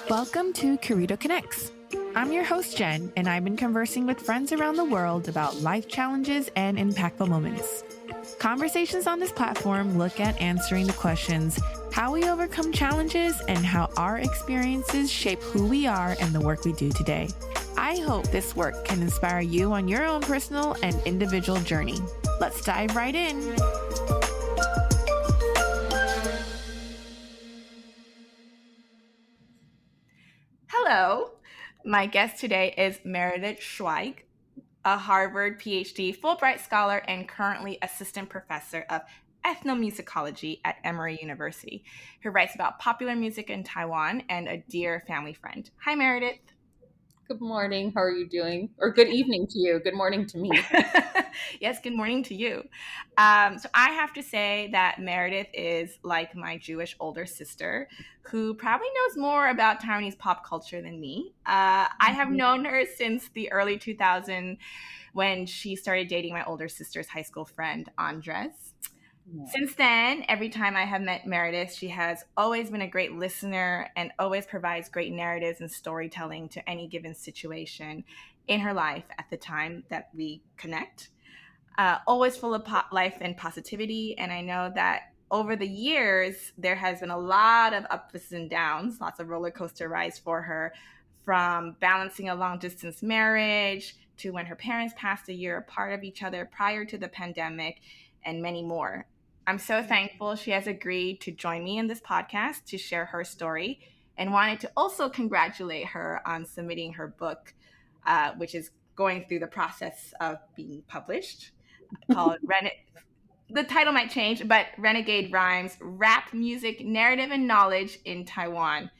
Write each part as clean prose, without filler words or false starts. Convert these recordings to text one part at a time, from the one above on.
Welcome to Curito Connects. I'm your host, Jenn, and I've been conversing with friends around the world about life challenges and impactful moments. Conversations on this platform look at answering the questions, how we overcome challenges and how our experiences shape who we are and the work we do today. I hope this work can inspire you on your own personal and individual journey. Let's dive right in. Hello, my guest today is Meredith Schweig, a Harvard PhD Fulbright Scholar and currently assistant professor of Ethnomusicology at Emory University, who writes about popular music in Taiwan and a dear family friend. Hi, Meredith. Good morning. How are you doing? Or good evening to you. Good morning to me. Yes, good morning to you. So I have to say that Meredith is like my Jewish older sister, who probably knows more about Taiwanese pop culture than me. I have known her since the early 2000s when she started dating my older sister's high school friend, Andres. Since then, every time I have met Meredith, she has always been a great listener and always provides great narratives and storytelling to any given situation in her life at the time that we connect. Always full of life and positivity. And I know that over the years, there has been a lot of ups and downs, lots of roller coaster rides for her, from balancing a long distance marriage to when her parents passed a year apart of each other prior to the pandemic, and many more. I'm so thankful she has agreed to join me in this podcast to share her story, and wanted to also congratulate her on submitting her book, which is going through the process of being published, called the title might change, but Renegade Rhymes, Rap Music, Narrative and Knowledge in Taiwan,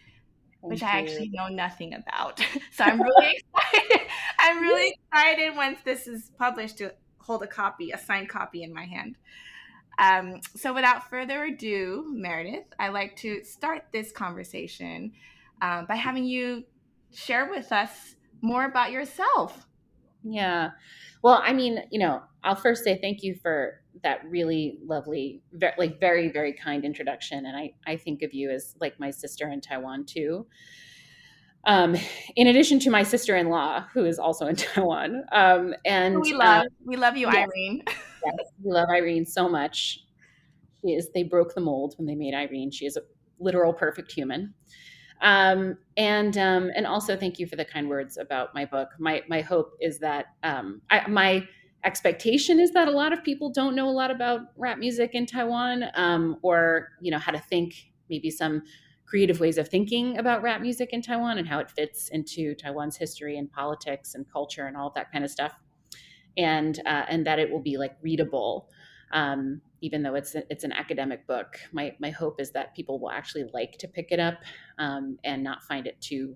which I actually know nothing about. So I'm really excited. I'm really excited once this is published to hold a signed copy in my hand. So without further ado, Meredith, I'd like to start this conversation by having you share with us more about yourself. Yeah. Well, I mean, I'll first say thank you for that really lovely, very, very kind introduction. And I think of you as like my sister in Taiwan too. In addition to my sister-in-law, who is also in Taiwan. And We love you, yes, Irene. yes, we love Irene so much. They broke the mold when they made Irene. She is a literal perfect human. And also thank you for the kind words about my book. My hope is that my expectation is that a lot of people don't know a lot about rap music in Taiwan, or how to think, maybe some creative ways of thinking about rap music in Taiwan and how it fits into Taiwan's history and politics and culture and all of that kind of stuff, and that it will be like readable. Even though it's an academic book, my hope is that people will actually like to pick it up, and not find it too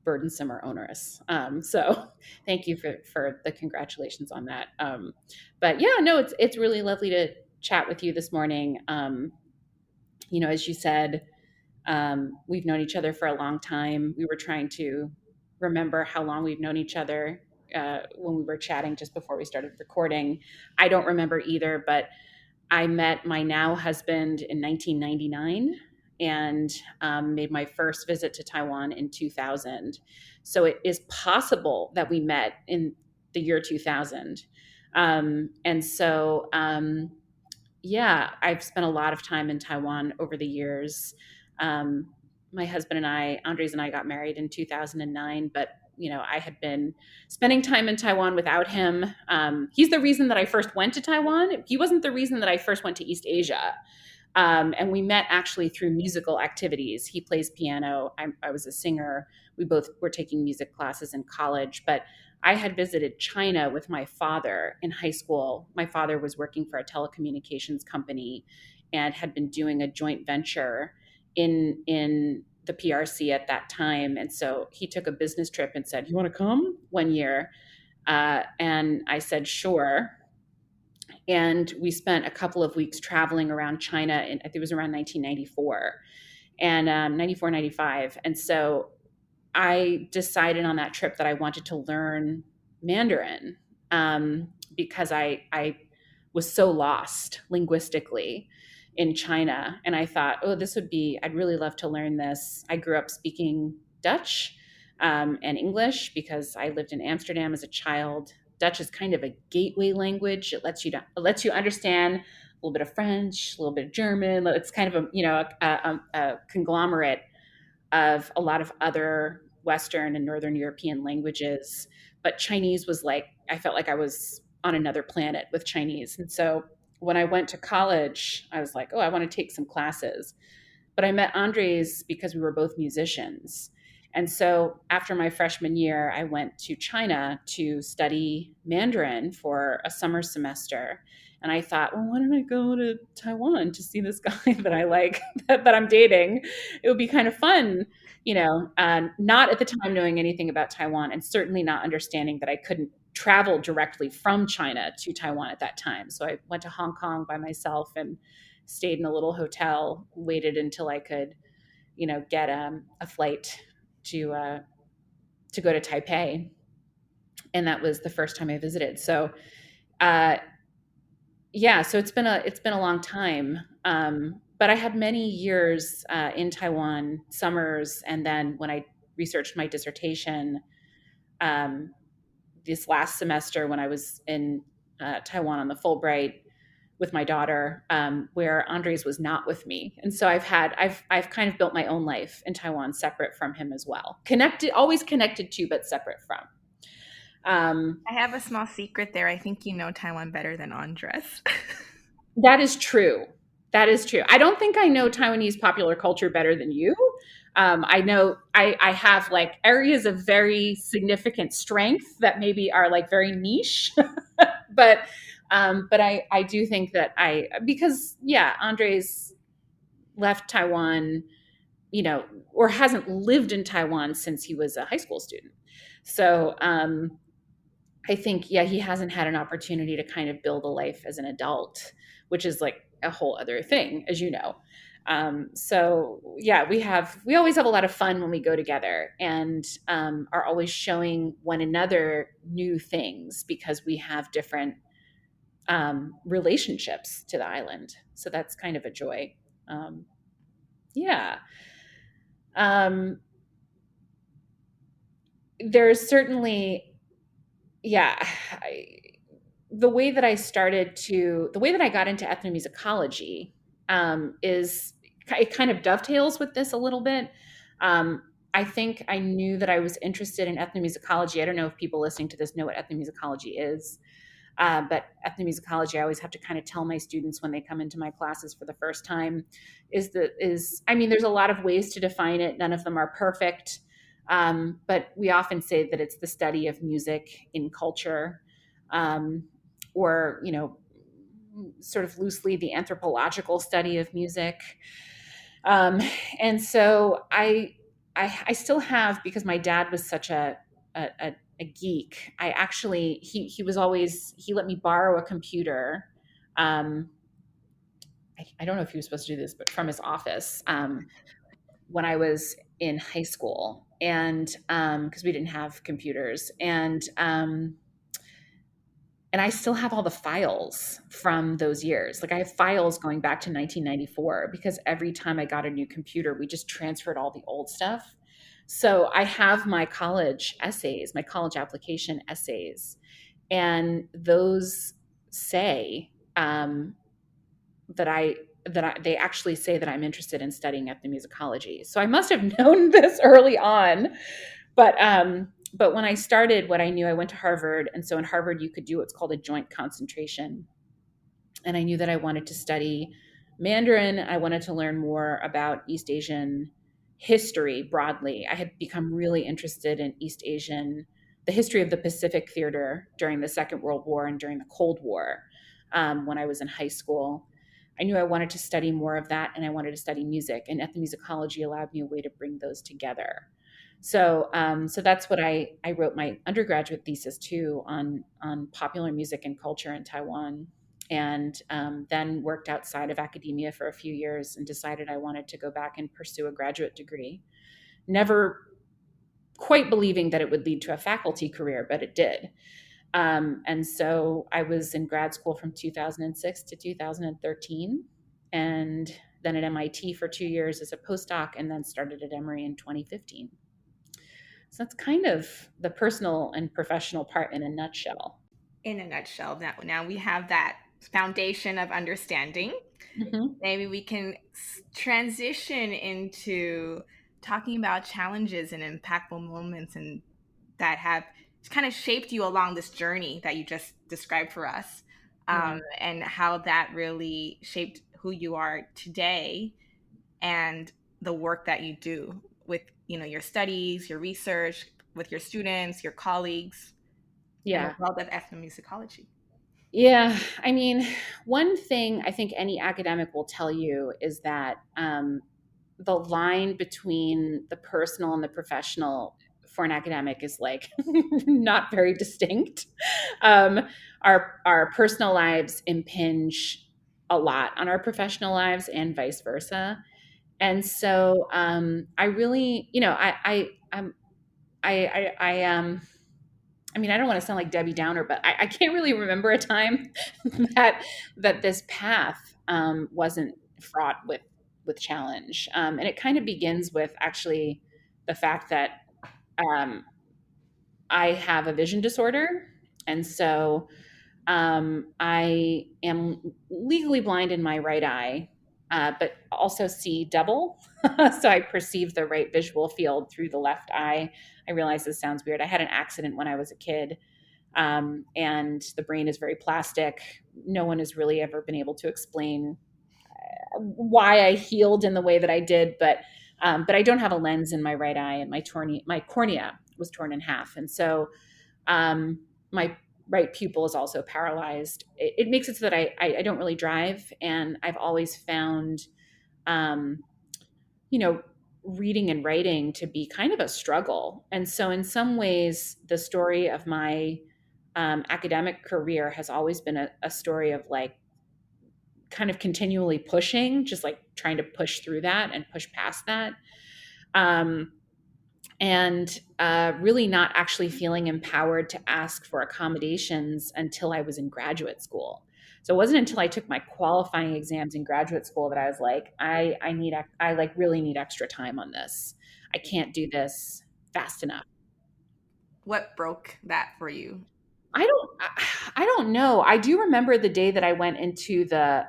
burdensome or onerous. So thank you for the congratulations on that. But yeah, no, it's really lovely to chat with you this morning. As you said, we've known each other for a long time. We were trying to remember how long we've known each other when we were chatting just before we started recording. I don't remember either, but I met my now husband in 1999 and made my first visit to Taiwan in 2000. So it is possible that we met in the year 2000. Yeah, I've spent a lot of time in Taiwan over the years. My husband and Andres and I got married in 2009, but I had been spending time in Taiwan without him. He's the reason that I first went to Taiwan. He wasn't the reason that I first went to East Asia. And we met actually through musical activities. He plays piano. I was a singer. We both were taking music classes in college, but I had visited China with my father in high school. My father was working for a telecommunications company and had been doing a joint venture in the PRC at that time. And so he took a business trip and said, "You want to come?" one year. And I said, "Sure." And we spent a couple of weeks traveling around China, and I think it was around 1994 and 94, 95. And so I decided on that trip that I wanted to learn Mandarin, because I was so lost linguistically. in China. And I thought, oh, I'd really love to learn this. I grew up speaking Dutch and English because I lived in Amsterdam as a child. Dutch is kind of a gateway language. It lets you understand a little bit of French, a little bit of German. It's kind of a conglomerate of a lot of other Western and Northern European languages. But Chinese was like, I felt like I was on another planet with Chinese. And so when I went to college, I was like, oh, I want to take some classes. But I met Andres because we were both musicians. And so after my freshman year, I went to China to study Mandarin for a summer semester. And I thought, well, why don't I go to Taiwan to see this guy that I like, that I'm dating? It would be kind of fun, not at the time knowing anything about Taiwan and certainly not understanding that I couldn't travel directly from China to Taiwan at that time. So I went to Hong Kong by myself and stayed in a little hotel, waited until I could, get a flight to go to Taipei, and that was the first time I visited. So, uh, yeah, so it's been a long time. But I had many years in Taiwan, summers, and then when I researched my dissertation, um, this last semester when I was in Taiwan on the Fulbright with my daughter, where Andres was not with me, and so I've kind of built my own life in Taiwan, separate from him as well, connected, always connected to, but separate from. Um, I have a small secret there. I think you know Taiwan better than Andres. that is true. That is true. I don't think I know Taiwanese popular culture better than you. I know I have like areas of very significant strength that maybe are like very niche, but I do think that because yeah, Andres left Taiwan, or hasn't lived in Taiwan since he was a high school student. So I think, yeah, he hasn't had an opportunity to kind of build a life as an adult, which is like a whole other thing, as you know. So yeah, we always have a lot of fun when we go together, and are always showing one another new things because we have different relationships to the island. So that's kind of a joy. Um, yeah. Um, there's certainly, yeah, the way that the way that I got into ethnomusicology is it kind of dovetails with this a little bit. Um, I think I knew that I was interested in ethnomusicology. I don't know if people listening to this know what ethnomusicology is. But ethnomusicology, I always have to kind of tell my students when they come into my classes for the first time, I mean, there's a lot of ways to define it. None of them are perfect. But we often say that it's the study of music in culture, um, or, sort of loosely the anthropological study of music. Um, and so I still have, because my dad was such a geek. I actually he let me borrow a computer. Um, I don't know if he was supposed to do this, but from his office when I was in high school, and because we didn't have computers, and I still have all the files from those years. Like I have files going back to 1994 because every time I got a new computer, we just transferred all the old stuff. So I have my college essays, my college application essays, and those say they actually say that I'm interested in studying ethnomusicology. So I must have known this early on, but when I started, what I knew, I went to Harvard, and so in Harvard you could do what's called a joint concentration, and I knew that I wanted to study Mandarin. I wanted to learn more about East Asian history broadly. I had become really interested in the history of the Pacific theater during the Second World War and during the Cold War when I was in high school. I knew I wanted to study more of that, and I wanted to study music, and ethnomusicology allowed me a way to bring those together. So that's what I wrote my undergraduate thesis too, on popular music and culture in Taiwan, and then worked outside of academia for a few years and decided I wanted to go back and pursue a graduate degree. Never quite believing that it would lead to a faculty career, but it did. And so I was in grad school from 2006 to 2013. and then at MIT for 2 years as a postdoc, and then started at Emory in 2015. So that's kind of the personal and professional part in a nutshell. In a nutshell, now we have that foundation of understanding. Mm-hmm. Maybe we can transition into talking about challenges and impactful moments and that have kind of shaped you along this journey that you just described for us, Yeah. and how that really shaped who you are today and the work that you do with your studies, your research, with your students, your colleagues, and the Yeah. world of ethnomusicology. Yeah. I mean, one thing I think any academic will tell you is that the line between the personal and the professional for an academic is like not very distinct. Um, our personal lives impinge a lot on our professional lives and vice versa. And so I really, I mean, I don't want to sound like Debbie Downer, but I can't really remember a time that this path wasn't fraught with challenge. And it kind of begins with actually the fact that um, I have a vision disorder, and so I am legally blind in my right eye, but also see double. So I perceive the right visual field through the left eye. I realize this sounds weird. I had an accident when I was a kid, and the brain is very plastic. No one has really ever been able to explain why I healed in the way that I did, but I don't have a lens in my right eye, and my cornea was torn in half, and so my right pupil is also paralyzed. It makes it so that I don't really drive, and I've always found, um, you know, reading and writing to be kind of a struggle. And so, in some ways, the story of my academic career has always been a story of like kind of continually pushing, just like trying to push through that and push past that. Um, and really not actually feeling empowered to ask for accommodations until I was in graduate school. So it wasn't until I took my qualifying exams in graduate school that I was like, I like really need extra time on this. I can't do this fast enough. What broke that for you? I don't know. I do remember the day that I went into the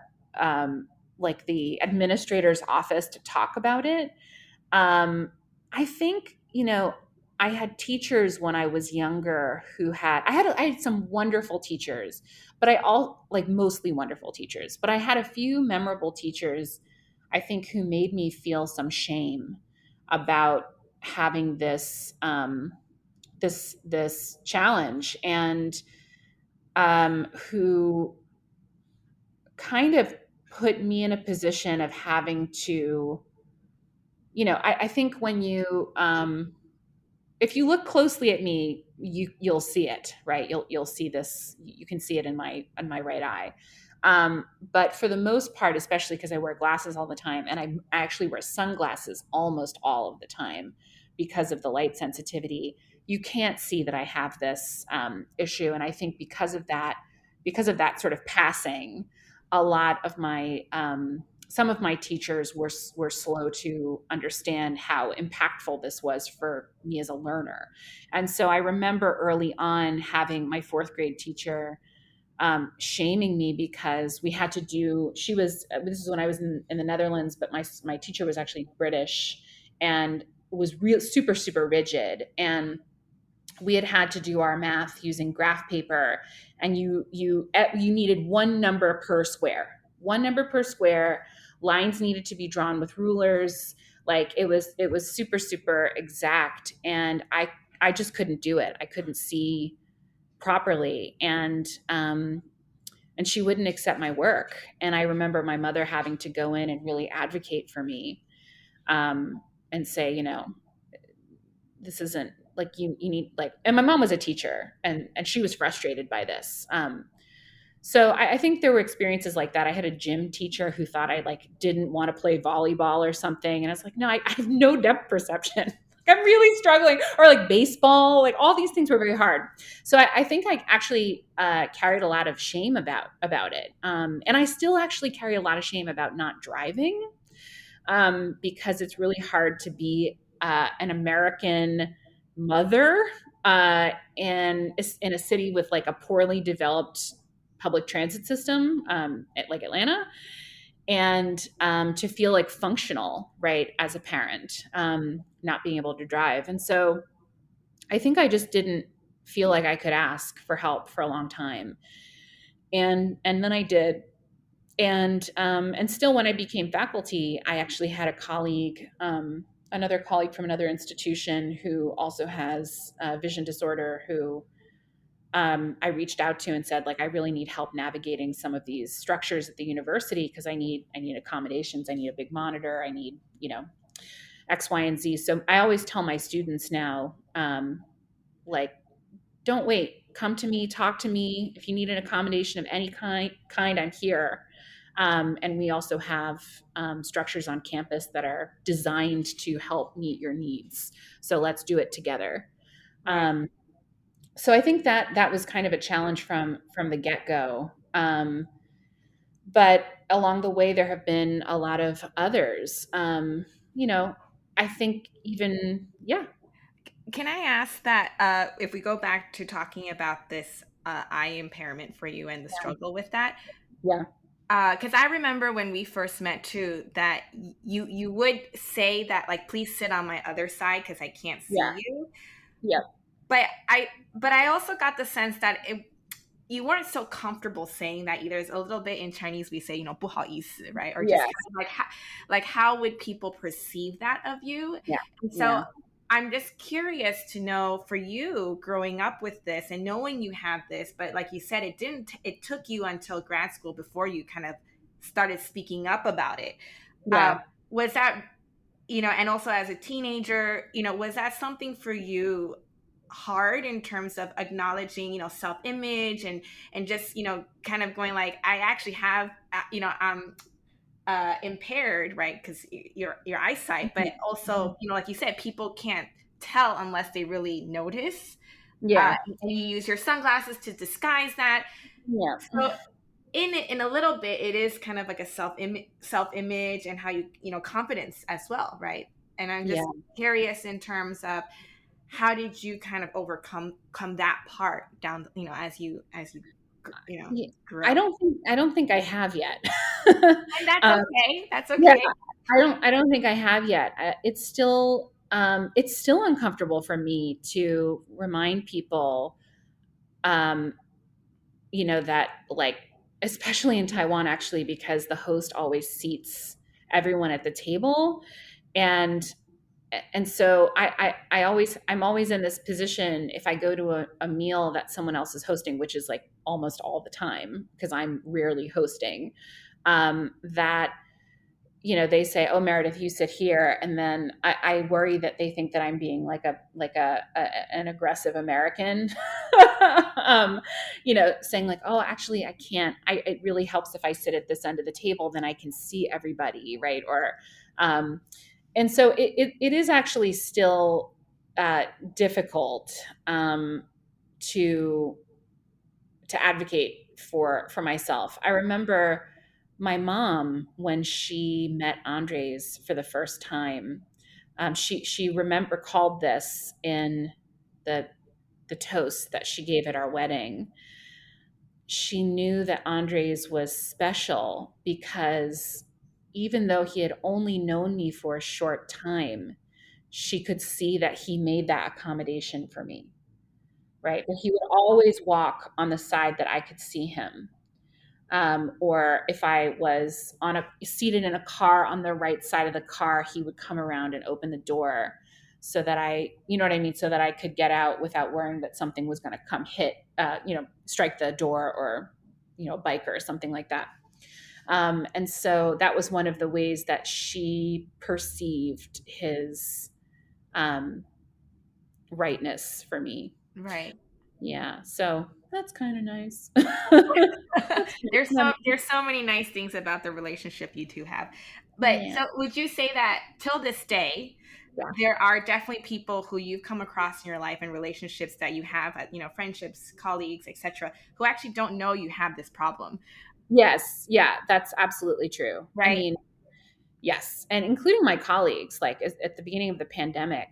like the administrator's office to talk about it. I think, I had teachers when I was younger who I had some wonderful teachers, but I all like mostly wonderful teachers, but I had a few memorable teachers, I think, who made me feel some shame about having this challenge, and who kind of put me in a position of having to, I think when you if you look closely at me, you'll see it, right? You'll see this. You can see it in my right eye. But for the most part, especially because I wear glasses all the time, and I actually wear sunglasses almost all of the time because of the light sensitivity, you can't see that I have this issue. And I think because of that sort of passing, a lot of my some of my teachers were slow to understand how impactful this was for me as a learner. And so I remember early on having my fourth grade teacher shaming me because we had to do. This is when I was in the Netherlands, but my teacher was actually British and was real super rigid, and we had to do our math using graph paper, and you needed one number per square. Lines needed to be drawn with rulers. Like it was super exact, and I just couldn't do it. I couldn't see properly, and she wouldn't accept my work. And I remember my mother having to go in and really advocate for me, and say, this isn't like you need like. And my mom was a teacher, and she was frustrated by this. So I think there were experiences like that. I had a gym teacher who thought I like didn't want to play volleyball or something, and I was like, no, I have no depth perception. I'm really struggling. Or like baseball, like all these things were very hard. So I think I actually carried a lot of shame about it, and I still actually carry a lot of shame about not driving, because it's really hard to be an American mother in a city with like a poorly developed public transit system, like Atlanta, and to feel like functional, right, as a parent, not being able to drive. And so I think I just didn't feel like I could ask for help for a long time. And then I did. And still, when I became faculty, I actually had a colleague, another colleague from another institution who also has vision disorder, who I reached out to and said, like, I really need help navigating some of these structures at the university, because I need accommodations, I need a big monitor, I need, X, Y, and Z. So I always tell my students now, like, don't wait, come to me, talk to me. If you need an accommodation of any kind, I'm here. And we also have structures on campus that are designed to help meet your needs. So let's do it together. Right. So I think that was kind of a challenge from the get-go. But along the way, there have been a lot of others. I think even, yeah. Can I ask that if we go back to talking about this eye impairment for you and the struggle with that? Yeah. Because I remember when we first met too, that you would say that, like, please sit on my other side because I can't see Yeah. you. Yeah. But I also got the sense that you weren't so comfortable saying that either. It's a little bit in Chinese we say, 不好意思, right? Or just Yeah. kind of like how would people perceive that of you? Yeah. And so Yeah. I'm just curious to know, for you growing up with this and knowing you have this, but like you said, it took you until grad school before you kind of started speaking up about it. Yeah. Was that, and also as a teenager, was that something for you hard in terms of acknowledging, self-image and just, kind of going like, I actually have, impaired, right? Because your eyesight, but also, like you said, people can't tell unless they really notice. Yeah. And you use your sunglasses to disguise that. Yeah. So in a little bit, it is kind of like a self-image and how confidence as well, right? And I'm just Yeah. curious in terms of how did you kind of overcome that part down, Yeah. grew. I don't think I have yet. And that's Um, okay. That's yeah, okay. I don't think I have yet. It's still uncomfortable for me to remind people, um, that, like, especially in Taiwan, actually, because the host always seats everyone at the table. And so I'm always in this position, if I go to a meal that someone else is hosting, which is like almost all the time because I'm rarely hosting, that they say, "Oh, Meredith, you sit here," and then I worry that they think that I'm being like an aggressive American, saying like, "Oh, actually, I can't. It really helps if I sit at this end of the table, then I can see everybody, right?" Or, and so it is actually still difficult, to advocate for myself. I remember my mom, when she met Andres for the first time, she recalled this in the toast that she gave at our wedding. She knew that Andres was special because even though he had only known me for a short time, she could see that he made that accommodation for me, right? That he would always walk on the side that I could see him. Or if I was seated in a car on the right side of the car, he would come around and open the door so that you know what I mean? So that I could get out without worrying that something was going to come strike the door, or, a biker or something like that. And so that was one of the ways that she perceived his rightness for me. Right. Yeah. So that's kind of nice. There's so many nice things about the relationship you two have. But Yeah. so would you say that till this day, Yeah. there are definitely people who you've come across in your life and relationships that you have, friendships, colleagues, etc., who actually don't know you have this problem, Yes. Yeah, that's absolutely true. I right? mean, yes, and including my colleagues, like at the beginning of the pandemic,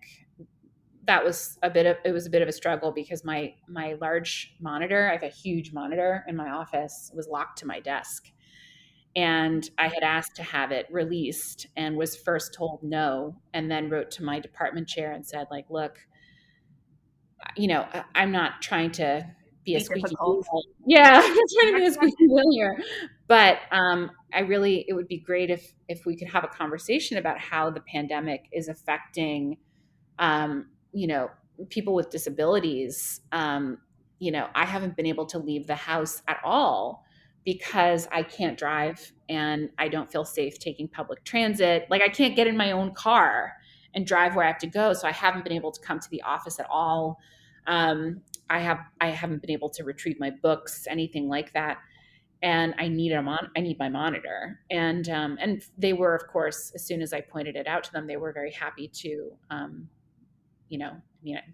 that was a bit of a struggle because my large monitor, I have a huge monitor in my office, was locked to my desk. And I had asked to have it released and was first told no, and then wrote to my department chair and said, like, look, I'm not trying to be a Be squeaky difficult. wheel. Yeah, I'm trying to be a That's squeaky wheel here. But it would be great if we could have a conversation about how the pandemic is affecting you know, people with disabilities. I haven't been able to leave the house at all because I can't drive and I don't feel safe taking public transit. Like I can't get in my own car and drive where I have to go. So I haven't been able to come to the office at all. I haven't been able to retrieve my books, anything like that. And I need my monitor. And they were, of course, as soon as I pointed it out to them, they were very happy to I'm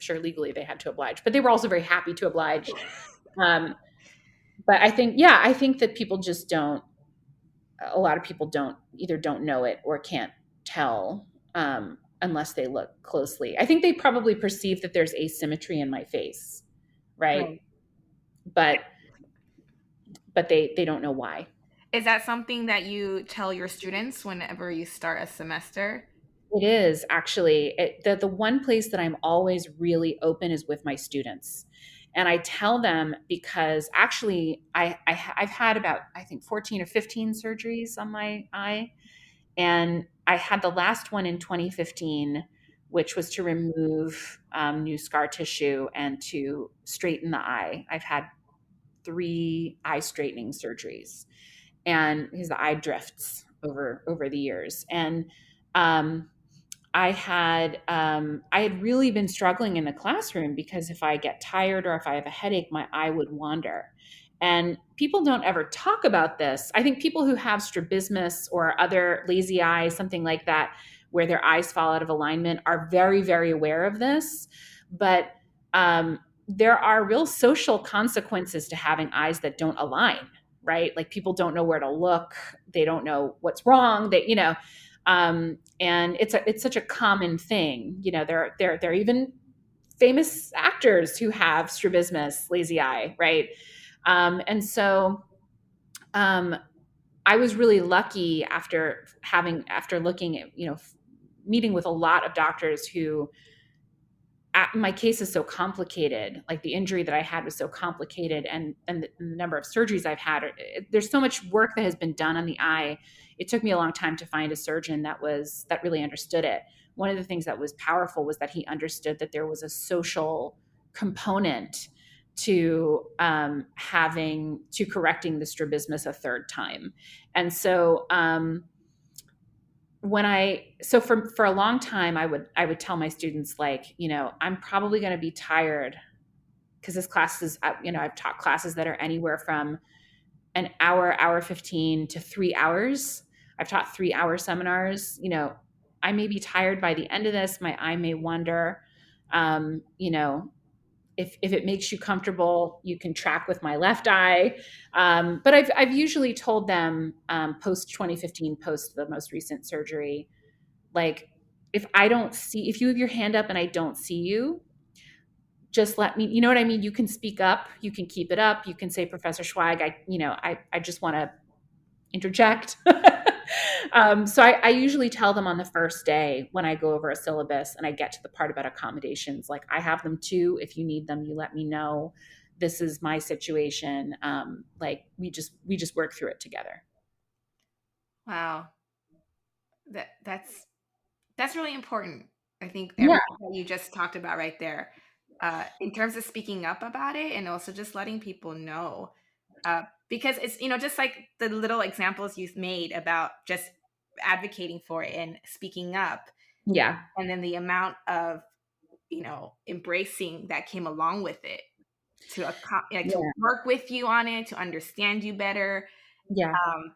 sure legally they had to oblige, but they were also very happy to oblige. Um, but I think that a lot of people don't know it or can't tell unless they look closely. I think they probably perceive that there's asymmetry in my face, right? right. But they don't know why. Is that something that you tell your students whenever you start a semester? It is actually the one place that I'm always really open is with my students. And I tell them because actually I've had about, I think, 14 or 15 surgeries on my eye. And I had the last one in 2015, which was to remove new scar tissue and to straighten the eye. I've had 3 eye straightening surgeries and because the eye drifts over the years. And um, I had really been struggling in the classroom because if I get tired or if I have a headache, my eye would wander. And people don't ever talk about this. I think people who have strabismus or other lazy eyes, something like that, where their eyes fall out of alignment, are very, very aware of this. But there are real social consequences to having eyes that don't align, right? Like people don't know where to look, they don't know what's wrong. And it's such a common thing. There are even famous actors who have strabismus, lazy eye, right? And so um, I was really lucky after looking at meeting with a lot of doctors who my case is so complicated, like the injury that I had was so complicated, and the number of surgeries I've had, there's so much work that has been done on the eye. It took me a long time to find a surgeon that really understood it. One of the things that was powerful was that he understood that there was a social component to having to correcting the strabismus a third time. And so for a long time I would tell my students, like, I'm probably going to be tired because this class is, I've taught classes that are anywhere from an hour 15 to 3 hours. I've taught 3 hour seminars. I may be tired by the end of this, my eye may wander. um, you know if it makes you comfortable, you can track with my left eye. But I've usually told them, post 2015, post the most recent surgery, like, if you have your hand up and I don't see you, just let me, you know what I mean? You can speak up, you can keep it up. You can say, Professor Schweig, I just want to interject. So I usually tell them on the first day when I go over a syllabus and I get to the part about accommodations, like, I have them too. If you need them, you let me know. This is my situation. Like we just work through it together. Wow, that's really important. I think Yeah. everything that you just talked about right there, in terms of speaking up about it and also just letting people know, because it's just like the little examples you've made about just advocating for it and speaking up, Yeah. and then the amount of embracing that came along with it to like to Yeah. work with you on it, to understand you better. Yeah.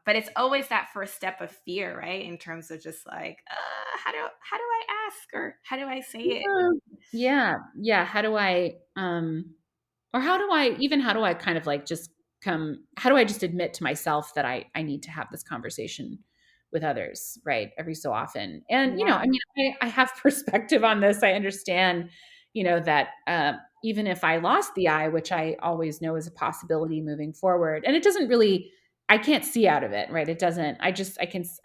But it's always that first step of fear, right? In terms of just like, how do I ask, or how do I say it? Yeah. Yeah. Yeah. How do I, or how do I kind of like just how do I just admit to myself that I need to have this conversation with others, right? Every so often. And, Yeah, I mean, I have perspective on this. I understand, that, even if I lost the eye, which I always know is a possibility moving forward, and it doesn't really, I can't see out of it, right? It doesn't, I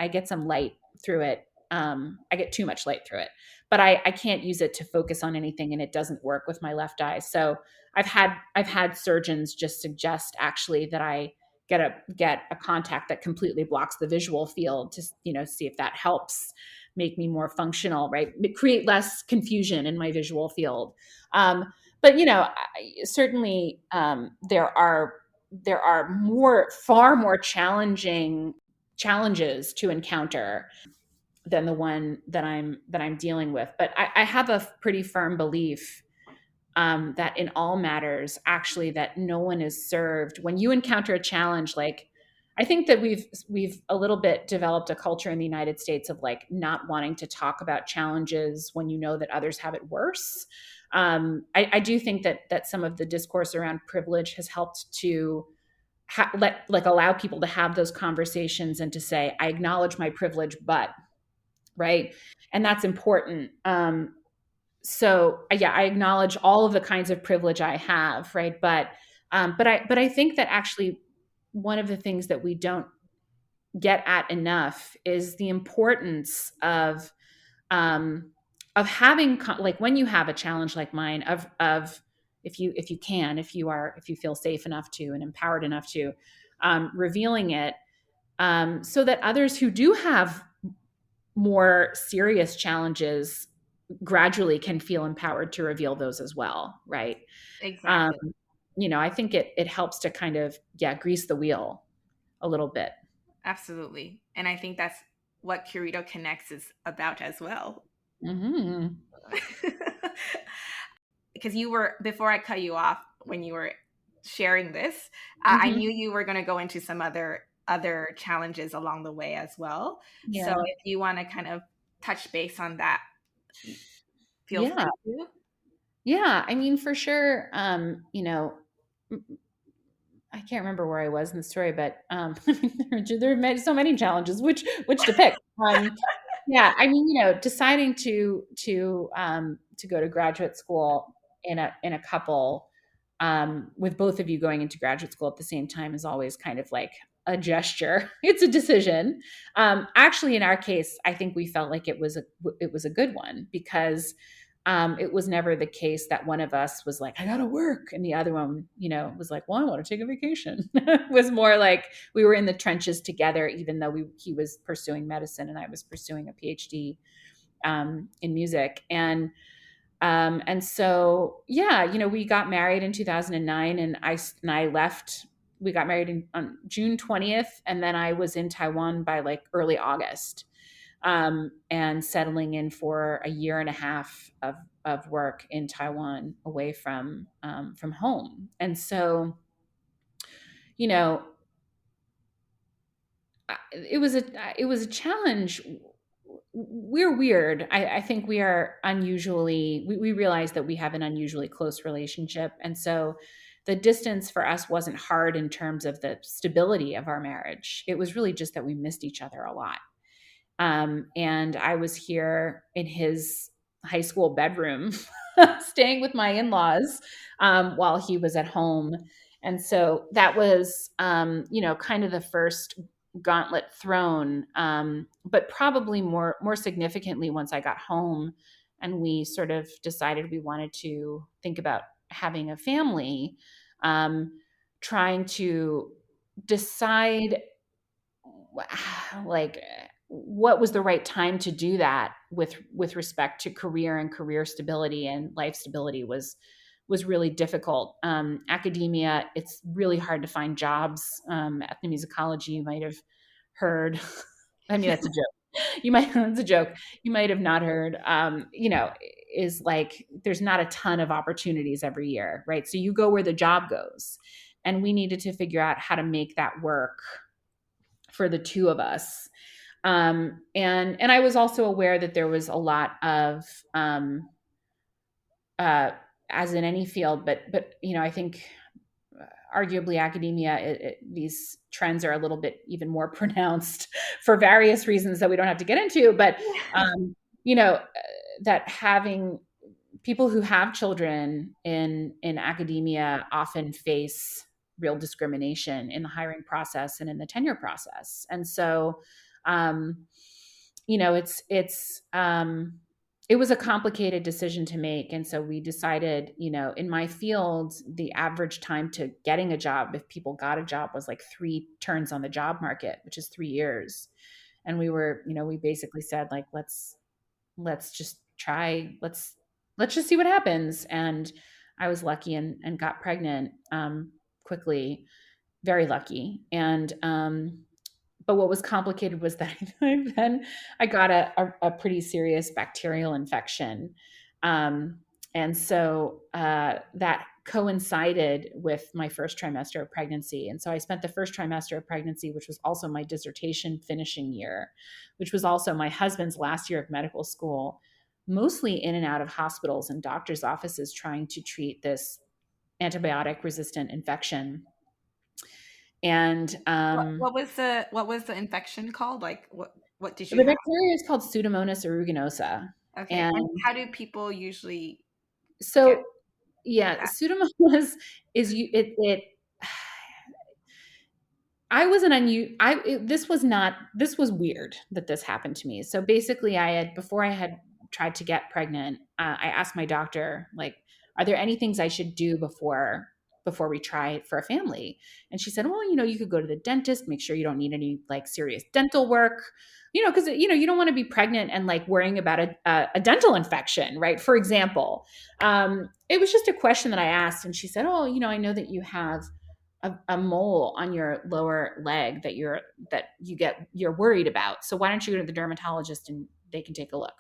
get some light through it. I get too much light through it, but I can't use it to focus on anything, and it doesn't work with my left eye. So I've had surgeons just suggest actually that I get a contact that completely blocks the visual field to see if that helps make me more functional, right? Create less confusion in my visual field. But certainly there are far more challenges to encounter than the one that I'm dealing with. But I have a pretty firm belief, that in all matters, actually, that no one is served when you encounter a challenge. Like, I think that we've a little bit developed a culture in the United States of like not wanting to talk about challenges when you know that others have it worse. I do think that some of the discourse around privilege has helped to allow people to have those conversations and to say, I acknowledge my privilege, but right, and that's important. So yeah, I acknowledge all of the kinds of privilege I have, right? But I think that actually one of the things that we don't get at enough is the importance of having like when you have a challenge like mine, of if you feel safe enough to and empowered enough to, revealing it, so that others who do have more serious challenges gradually can feel empowered to reveal those as well, right? Um, exactly. I think it helps to kind of, yeah, grease the wheel a little bit. Absolutely. And I think that's what Curito Connects is about as well. Hmm. Because you were, before I cut you off, when you were sharing this, I Hmm. knew you were going to go into some other challenges along the way as well. So Yeah. if you want to kind of touch base on that, feel Yeah. free to. Yeah. I mean, for sure. I can't remember where I was in the story, but I mean, there are so many challenges. Which to pick? Yeah, I mean, deciding to go to graduate school in a couple, with both of you going into graduate school at the same time is always kind of like a gesture. It's a decision. Actually, in our case, I think we felt like it was a good one because, it was never the case that one of us was like, I gotta work, and the other one, was like, well, I want to take a vacation. It was more like we were in the trenches together, even though he was pursuing medicine and I was pursuing a PhD, in music. And so, yeah, we got married in 2009, and I left. We got married on June 20th, and then I was in Taiwan by like early August, and settling in for a year and a half of work in Taiwan away from home. And so, you know, it was a challenge. We're weird. I think we are unusually. We realize that we have an unusually close relationship, and so the distance for us wasn't hard in terms of the stability of our marriage. It was really just that we missed each other a lot. And I was here in his high school bedroom, staying with my in laws, while he was at home. And so that was, kind of the first gauntlet thrown. But probably more significantly, once I got home and we sort of decided we wanted to think about having a family, trying to decide like what was the right time to do that with respect to career and career stability and life stability was really difficult. Academia, it's really hard to find jobs. Ethnomusicology, you might have heard. I mean, that's a joke. That's a joke. You might have not heard. Is like there's not a ton of opportunities every year, right? So you go where the job goes, and we needed to figure out how to make that work, for the two of us. And I was also aware that there was a lot of, uh, as in any field, but I think arguably academia, these trends are a little bit even more pronounced for various reasons that we don't have to get into. But you know, that having people who have children in academia often face real discrimination in the hiring process and in the tenure process. And so, um, it was a complicated decision to make. And so we decided, in my field, the average time to getting a job, if people got a job, was like 3 turns on the job market, which is 3 years. And we basically said, like, let's just try, let's just see what happens. And I was lucky and got pregnant quickly, very lucky. And but what was complicated was that then I got a pretty serious bacterial infection. And so that coincided with my first trimester of pregnancy. And so I spent the first trimester of pregnancy, which was also my dissertation finishing year, which was also my husband's last year of medical school, mostly in and out of hospitals and doctors' offices trying to treat this antibiotic resistant infection. And what was the infection called? Like what did you the have? bacteria is called Pseudomonas aeruginosa. Okay. And And how do people usually get so, yeah, that? Pseudomonas is you it I was an unu I it, this was weird that this happened to me. So basically before I had tried to get pregnant, I asked my doctor, like, are there any things I should do before we try for a family? And she said, well, you could go to the dentist, make sure you don't need any like serious dental work, because you don't want to be pregnant and like worrying about a dental infection, right? For example, it was just a question that I asked, and she said, oh, I know that you have a mole on your lower leg you're worried about. So why don't you go to the dermatologist and they can take a look?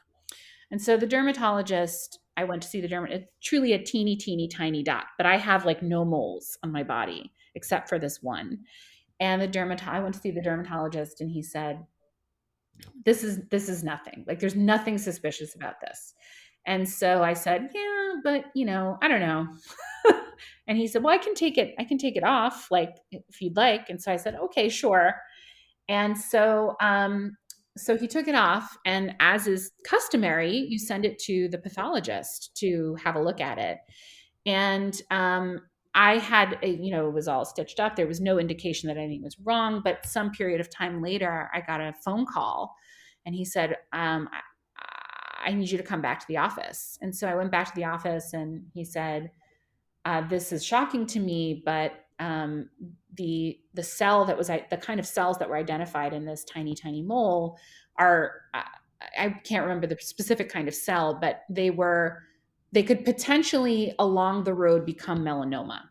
And so the dermatologist, I went to see the dermatologist. It's truly a teeny, teeny, tiny dot, but I have like no moles on my body except for this one. And I went to see the dermatologist, and he said, this is nothing. Like, there's nothing suspicious about this. And so I said, yeah, but I don't know. And he said, well, I can take it off, like, if you'd like. And so I said, okay, sure. And so he took it off, and as is customary, you send it to the pathologist to have a look at it. And I had, it was all stitched up. There was no indication that anything was wrong. But some period of time later, I got a phone call, and he said, I need you to come back to the office. And so I went back to the office, and he said, this is shocking to me, but the cell that was the kind of cells that were identified in this tiny, tiny mole are, I can't remember the specific kind of cell, but they could potentially along the road become melanoma.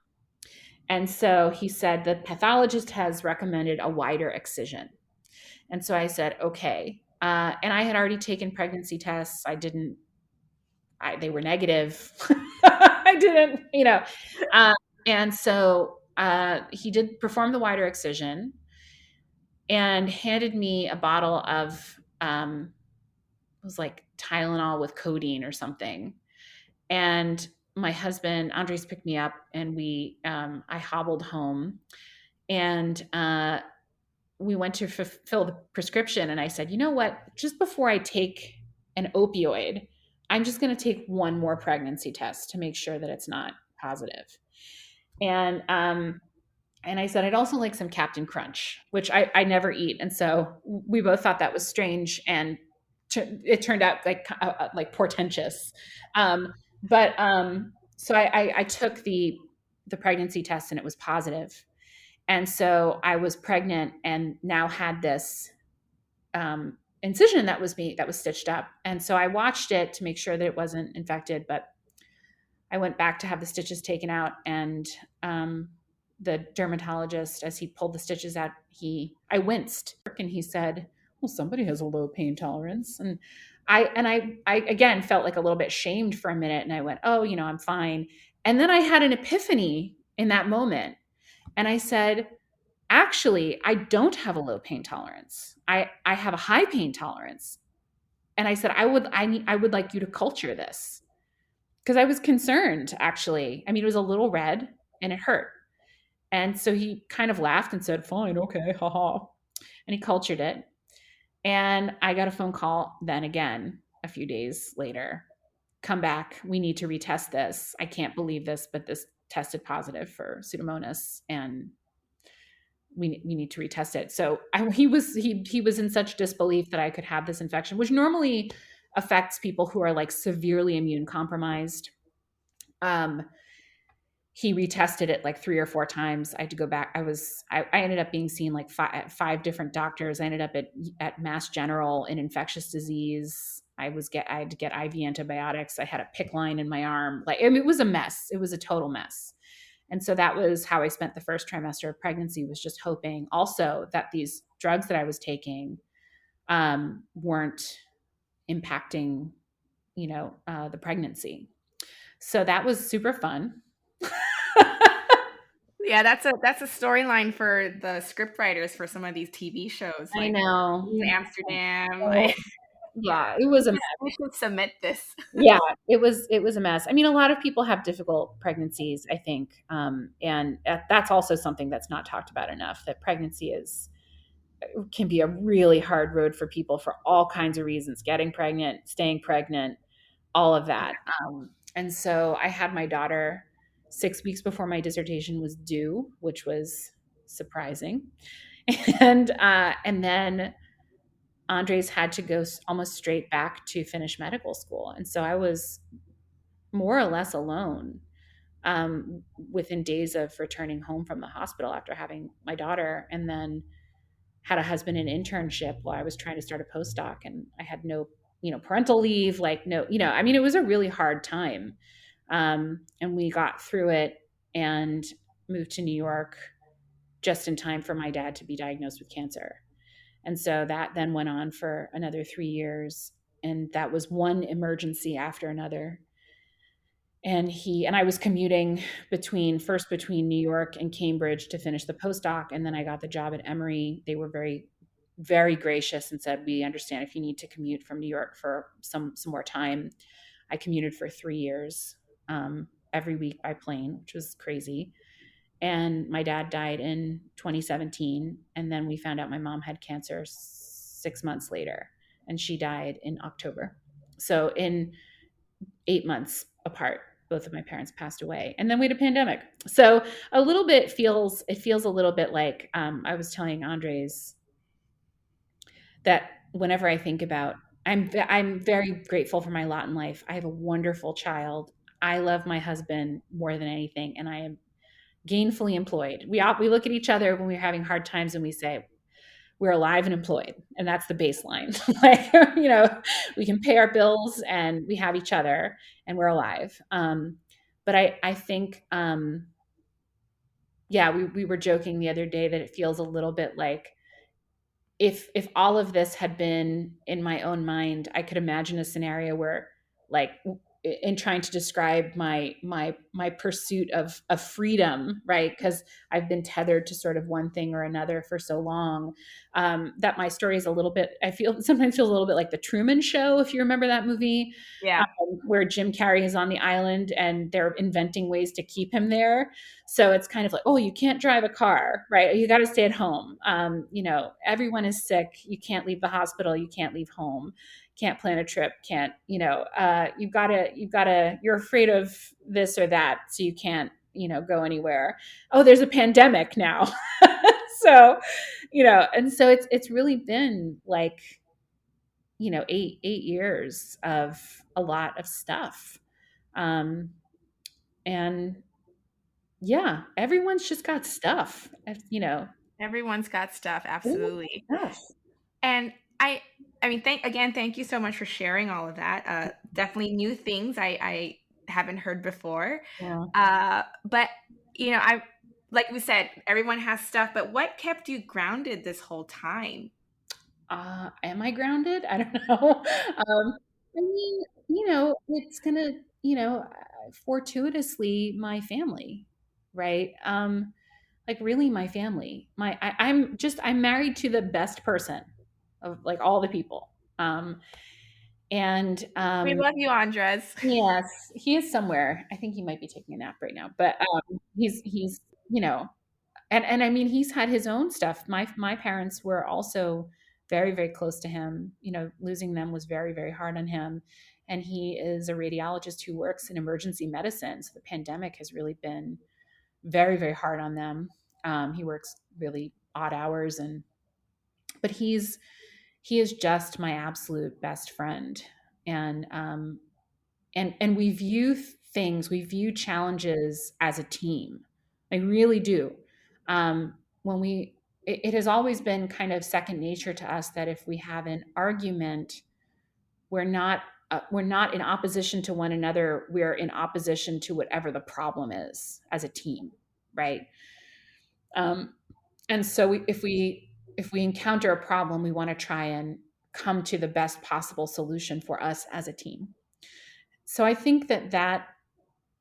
And so he said the pathologist has recommended a wider excision. And so I said, okay. And I had already taken pregnancy tests. They were negative. I didn't, and so he did perform the wider excision and handed me a bottle of, it was like Tylenol with codeine or something. And my husband, Andres, picked me up, and I hobbled home, and we went to fulfill the prescription. And I said, you know what, just before I take an opioid, I'm just going to take one more pregnancy test to make sure that it's not positive. And I said, I'd also like some Captain Crunch, which I never eat. And so we both thought that was strange, and it turned out like portentous. So I took the pregnancy test, and it was positive. And so I was pregnant and now had this incision that was stitched up. And so I watched it to make sure that it wasn't infected, but I went back to have the stitches taken out, and the dermatologist, as he pulled the stitches out, I winced, and he said, well, somebody has a low pain tolerance. And I again felt like a little bit shamed for a minute, and I went, oh, I'm fine. And then I had an epiphany in that moment. And I said, actually, I don't have a low pain tolerance. I have a high pain tolerance. And I said, I would like you to culture this because I was concerned actually. I mean, it was a little red and it hurt. And so he kind of laughed and said, fine, okay, haha. And he cultured it. And I got a phone call then again a few days later. Come back. We need to retest this. I can't believe this, but this tested positive for Pseudomonas, and we need to retest it. So he was in such disbelief that I could have this infection, which normally affects people who are like severely immune compromised. Um, he retested it like 3 or 4 times. I had to go back. I ended up being seen like five different doctors. I ended up at Mass General in infectious disease. I had to get IV antibiotics. I had a PICC line in my arm. Like, I mean, it was a mess. It was a total mess. And so that was how I spent the first trimester of pregnancy, was just hoping also that these drugs that I was taking weren't impacting, the pregnancy. So that was super fun. Yeah, that's a storyline for the script writers for some of these TV shows, I like know. in Amsterdam. Oh, Like, yeah, it was a mess. we should submit this. Yeah, it was a mess. I mean, a lot of people have difficult pregnancies, I think, and that's also something that's not talked about enough. That pregnancy is can be a really hard road for people for all kinds of reasons: getting pregnant, staying pregnant, all of that. And so I had my daughter 6 weeks before my dissertation was due, which was surprising, and then Andres had to go almost straight back to finish medical school. And so I was more or less alone within days of returning home from the hospital after having my daughter, and then had a husband in internship while I was trying to start a postdoc. And I had no, parental leave, like no, I mean, it was a really hard time. And we got through it and moved to New York just in time for my dad to be diagnosed with cancer. And so that then went on for another 3 years. And that was one emergency after another. And I was commuting between New York and Cambridge to finish the postdoc. And then I got the job at Emory. They were very, very gracious and said, we understand if you need to commute from New York for some more time. I commuted for 3 years, every week by plane, which was crazy. And my dad died in 2017. And then we found out my mom had cancer 6 months later, and she died in October. So in 8 months apart, both of my parents passed away. And then we had a pandemic. So it feels a little bit like, I was telling Andres that whenever I think about, I'm very grateful for my lot in life. I have a wonderful child. I love my husband more than anything, and I am gainfully employed. We look at each other when we're having hard times and we say, we're alive and employed. And that's the baseline. Like, we can pay our bills and we have each other and we're alive. But I think, we were joking the other day that it feels a little bit like, if all of this had been in my own mind, I could imagine a scenario where, like, in trying to describe my pursuit of freedom, right? Because I've been tethered to sort of one thing or another for so long, that my story is a little bit, sometimes feels a little bit like the Truman Show, if you remember that movie, Yeah. where Jim Carrey is on the island and they're inventing ways to keep him there. So it's kind of like, oh, you can't drive a car, right? You got to stay at home. Everyone is sick. You can't leave the hospital. You can't leave home. Can't plan a trip. Can't, you're afraid of this or that. So you can't, go anywhere. Oh, there's a pandemic now. So, and so it's really been like, 8 years of a lot of stuff. And yeah, everyone's just got stuff, Everyone's got stuff, everyone's absolutely. got stuff. And I mean, thank you so much for sharing all of that. Definitely new things I haven't heard before. Yeah. But I like we said, everyone has stuff. But what kept you grounded this whole time? Am I grounded? I don't know. I mean, it's gonna, fortuitously my family, right? like really my family. I'm married to the best person of like all the people. And We love you, Andres. Yes, he is somewhere. I think he might be taking a nap right now, but he's you know, and I mean he's had his own stuff. My parents were also very very close to him. You know, losing them was very very hard on him, and he is a radiologist who works in emergency medicine. So the pandemic has really been very very hard on them. He works really odd hours, and but he is just my absolute best friend, and we view things, we view challenges as a team. I really do. When we it has always been kind of second nature to us that if we have an argument, we're not we're not in opposition to one another, we're in opposition to whatever the problem is as a team, right? um, and so if we encounter a problem, we want to try and come to the best possible solution for us as a team. So I think that that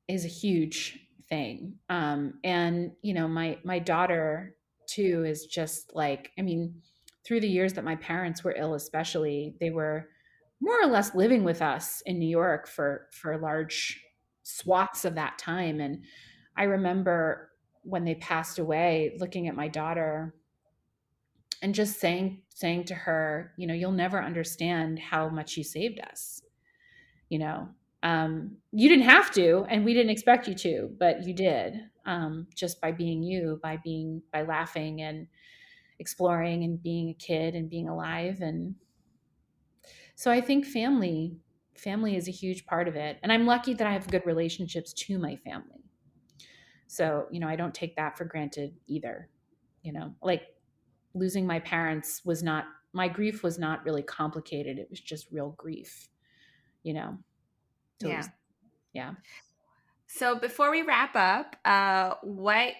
is a huge thing. And you know, my daughter too is just like, I mean, through the years that my parents were ill, especially, they were more or less living with us in New York for large swaths of that time. And I remember when they passed away, looking at my daughter and just saying to her, you know, you'll never understand how much you saved us. You know, you didn't have to, and we didn't expect you to, but you did, just by being you, by laughing and exploring and being a kid and being alive. And so I think family is a huge part of it, and I'm lucky that I have good relationships to my family. So you know, I don't take that for granted either. You know, like losing my parents was not, my grief was not really complicated, it was just real grief, you know. So it Yeah. was, yeah. So before we wrap up, what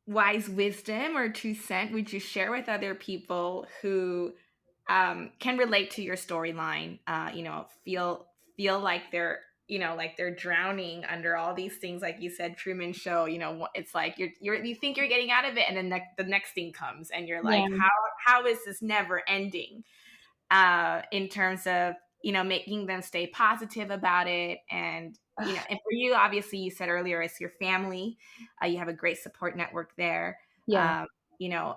wise wisdom or 2 cent would you share with other people who can relate to your storyline? Feel like they're like they're drowning under all these things, like you said, Truman Show. It's like you think you're getting out of it, and then the next thing comes, and you're like, Yeah. how is this never ending? In terms of making them stay positive about it. And and for you, obviously, you said earlier, it's your family. You have a great support network there. Yeah. um, you know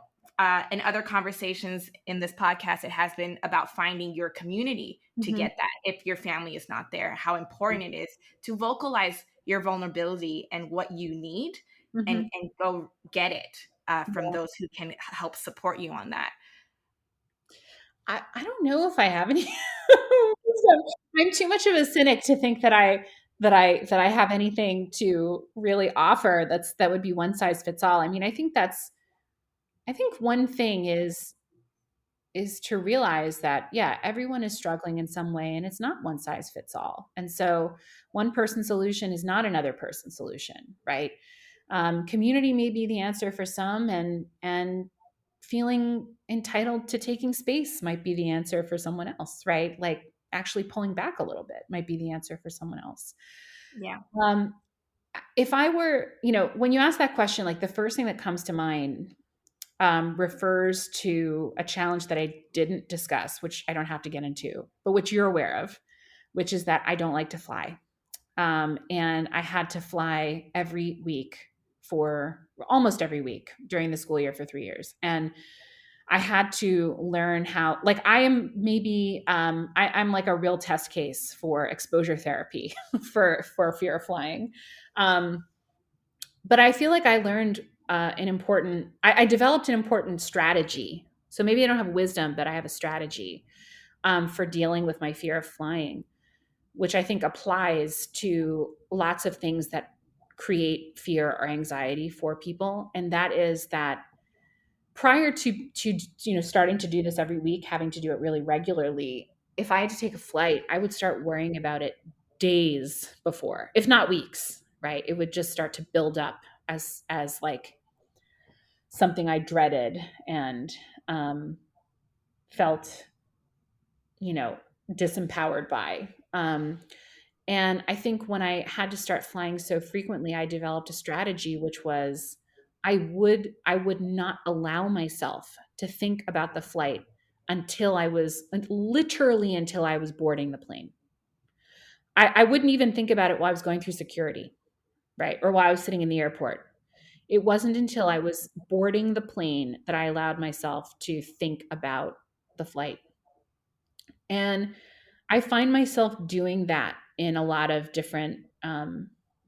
in other conversations in this podcast, it has been about finding your community to Mhm. get that. If your family is not there, how important it is to vocalize your vulnerability and what you need, and Mhm. go get it from Yeah. those who can help support you on that. I don't know if I have any wisdom. I'm too much of a cynic to think that I have anything to really offer that would be one size fits all. I mean, I think one thing is to realize that, yeah, everyone is struggling in some way, and it's not one size fits all. And so one person's solution is not another person's solution, right? Community may be the answer for some, and feeling entitled to taking space might be the answer for someone else, right? Like actually pulling back a little bit might be the answer for someone else. Yeah. Um, if I were, you know, when you ask that question, like the first thing that comes to mind refers to a challenge that I didn't discuss, which I don't have to get into, but which you're aware of, which is that I don't like to fly. And I had to fly every week for almost every week during the school year for 3 years. And I had to learn how, like, I am maybe, I'm like a real test case for exposure therapy for fear of flying. Um, but I feel like I learned I developed an important strategy. So maybe I don't have wisdom, but I have a strategy for dealing with my fear of flying, which I think applies to lots of things that create fear or anxiety for people. And that is that prior to starting to do this every week, having to do it really regularly, if I had to take a flight, I would start worrying about it days before, if not weeks, right? It would just start to build up as like something I dreaded and felt, you know, disempowered by. And I think when I had to start flying so frequently, I developed a strategy, which was I would not allow myself to think about the flight until I was literally until I was boarding the plane. I wouldn't even think about it while I was going through security, right? Or while I was sitting in the airport. It wasn't until I was boarding the plane that I allowed myself to think about the flight. And I find myself doing that in a lot of different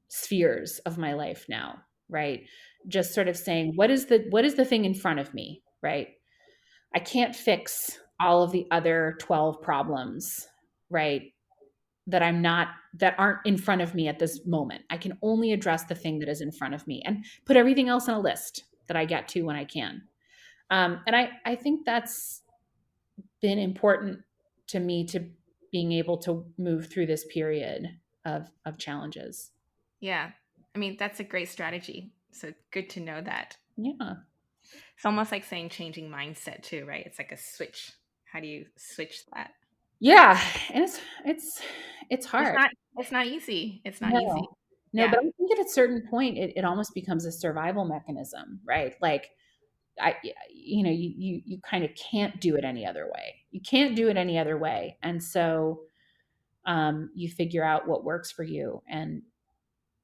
spheres of my life now, right? Just sort of saying, what is the thing in front of me, right? I can't fix all of the other 12 problems, right? That aren't in front of me at this moment. I can only address the thing that is in front of me and put everything else on a list that I get to when I can. And I think that's been important to me, to being able to move through this period of challenges. Yeah. I mean, that's a great strategy. So good to know that. Yeah. It's almost like saying changing mindset too, right? It's like a switch. How do you switch that? Yeah. And it's It's hard. not it's not easy. It's not easy. No. No, Yeah. but I think at a certain point it almost becomes a survival mechanism, right? Like you kind of can't do it any other way. You can't do it any other way. And so you figure out what works for you. And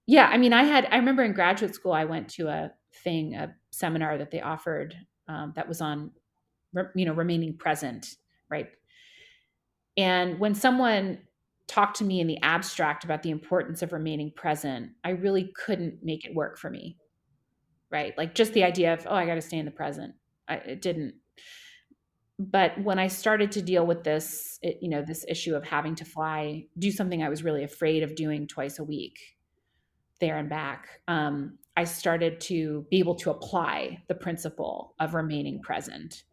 yeah, I mean, I remember in graduate school, I went to a seminar that they offered that was on, remaining present, right? And when someone talked to me in the abstract about the importance of remaining present, I really couldn't make it work for me, right? Like just the idea of, oh, I got to stay in the present. It didn't. But when I started to deal with this issue of having to do something I was really afraid of doing twice a week, there and back, I started to be able to apply the principle of remaining present.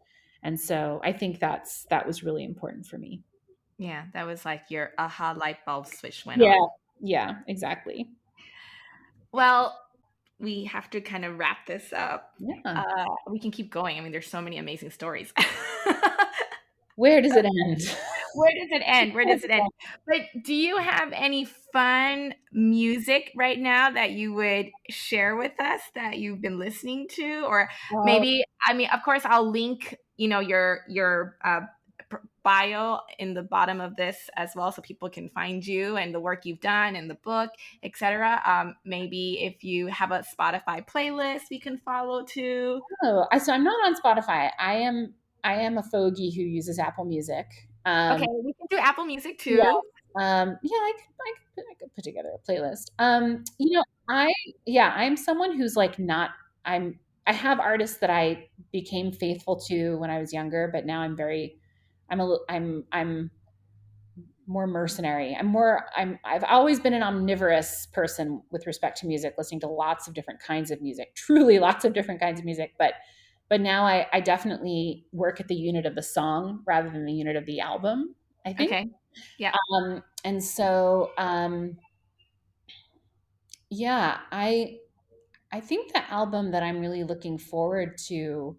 And so I think that was really important for me. Yeah. That was like your aha light bulb switch went Yeah. on. Yeah, exactly. Well, we have to kind of wrap this up. Yeah. We can keep going. I mean, there's so many amazing stories. Where does it end? Where does it end? Where does it end? But do you have any fun music right now that you would share with us that you've been listening to? Or Oh, maybe, I mean, of course, I'll link, your bio in the bottom of this as well, so people can find you and the work you've done and the book, etc. Maybe if you have a Spotify playlist we can follow too. so I'm not on Spotify. I am a fogey who uses Apple Music. Okay, we can do Apple Music Yeah. too. Yeah, I could put together a playlist. I'm someone who's like not. I have artists that I became faithful to when I was younger, but now I'm more mercenary. I've always been an omnivorous person with respect to music, listening to lots of different kinds of music, truly lots of different kinds of music. But now I definitely work at the unit of the song rather than the unit of the album, I think. Okay. Yeah. And so, yeah, I think the album that I'm really looking forward to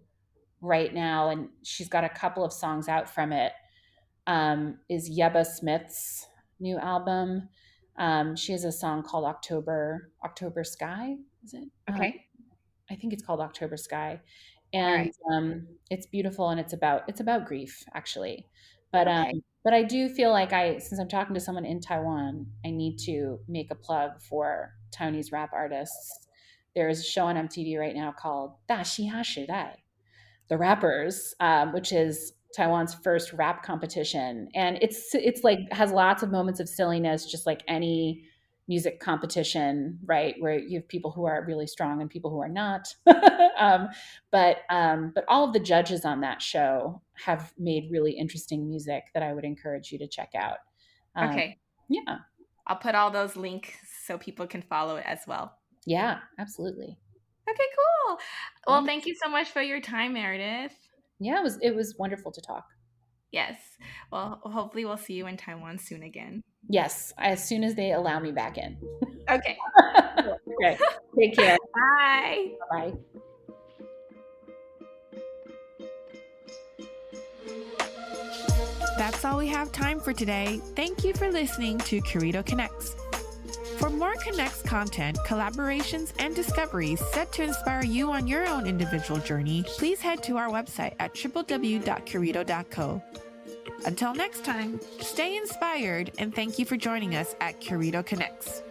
right now, and she's got a couple of songs out from it, is Yeba Smith's new album. She has a song called October Sky. Is it? Okay. I think it's called October Sky, All and right. it's beautiful, and it's about grief actually. But Okay. but I do feel like since I'm talking to someone in Taiwan, I need to make a plug for Taiwanese rap artists. There's a show on MTV right now called 大嘻哈时代, the Rappers, which is Taiwan's first rap competition, and it's like has lots of moments of silliness, just like any music competition, right? Where you have people who are really strong and people who are not. But all of the judges on that show have made really interesting music that I would encourage you to check out. Um, Okay. yeah, I'll put all those links so people can follow it as well. yeah, absolutely. Okay, cool. Yeah, Well, thank you so much for your time, Meredith. yeah, it was wonderful to talk. Yes. Well, hopefully we'll see you in Taiwan soon again. Yes, as soon as they allow me back in. Okay. Okay, take care. Bye. Bye. That's all we have time for today. Thank you for listening to Curito Connects. For more Connects content, collaborations, and discoveries set to inspire you on your own individual journey, please head to our website at www.curito.co. Until next time, stay inspired, and thank you for joining us at Curito Connects.